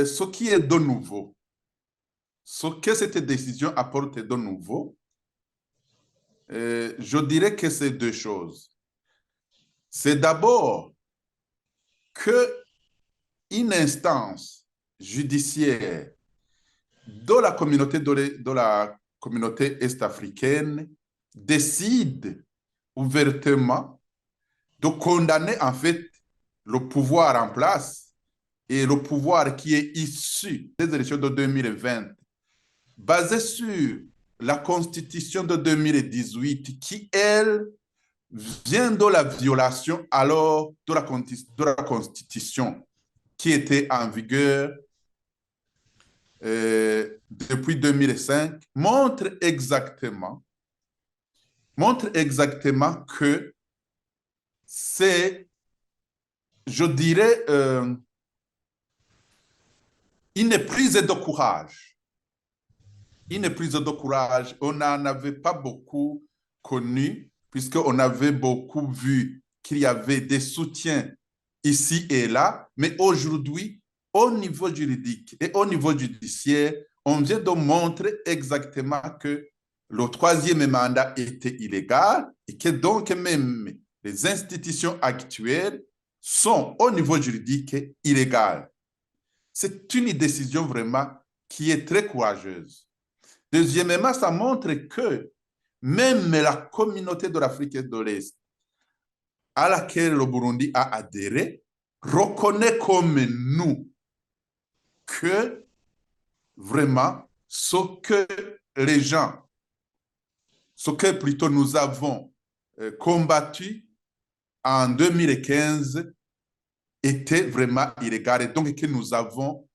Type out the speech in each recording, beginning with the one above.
ce qui est de nouveau, ce que cette décision apporte de nouveau, je dirais que c'est deux choses. C'est d'abord qu'une instance judiciaire de la communauté est-africaine décide ouvertement de condamner en fait le pouvoir en place et le pouvoir qui est issu des élections de 2020, basé sur la constitution de 2018 qui, elle, vient de la violation alors de la constitution qui était en vigueur depuis 2005, montre exactement que c'est, je dirais, une prise de courage. Une prise de courage. On n'en avait pas beaucoup connu, puisqu'on avait beaucoup vu qu'il y avait des soutiens ici et là, mais aujourd'hui, au niveau juridique et au niveau judiciaire, on vient de montrer exactement que le troisième mandat était illégal et que donc même les institutions actuelles sont au niveau juridique illégales. C'est une décision vraiment qui est très courageuse. Deuxièmement, ça montre que même la communauté de l'Afrique de l'Est à laquelle le Burundi a adhéré reconnaît comme nous que vraiment ce que les gens, ce que plutôt nous avons combattu en 2015 était vraiment illégal et donc que nous avons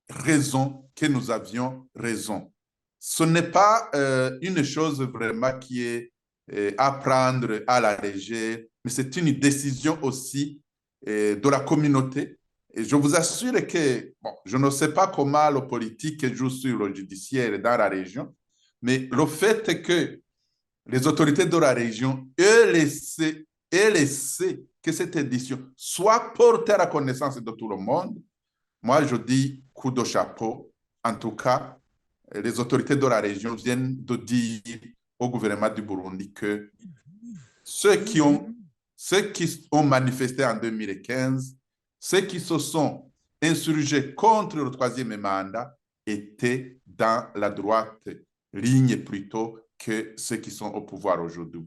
raison, que nous avions raison. Ce n'est pas une chose vraiment qui est à prendre à la légère, mais c'est une décision aussi de la communauté. Et je vous assure que, bon, je ne sais pas comment le politique joue sur le judiciaire dans la région, mais le fait que les autorités de la région aient laissé que cette édition soit portée à la connaissance de tout le monde, moi je dis coup de chapeau. En tout cas, les autorités de la région viennent de dire au gouvernement du Burundi que ceux qui ont manifesté en 2015, ceux qui se sont insurgés contre le troisième mandat étaient dans la droite ligne plutôt que ceux qui sont au pouvoir aujourd'hui.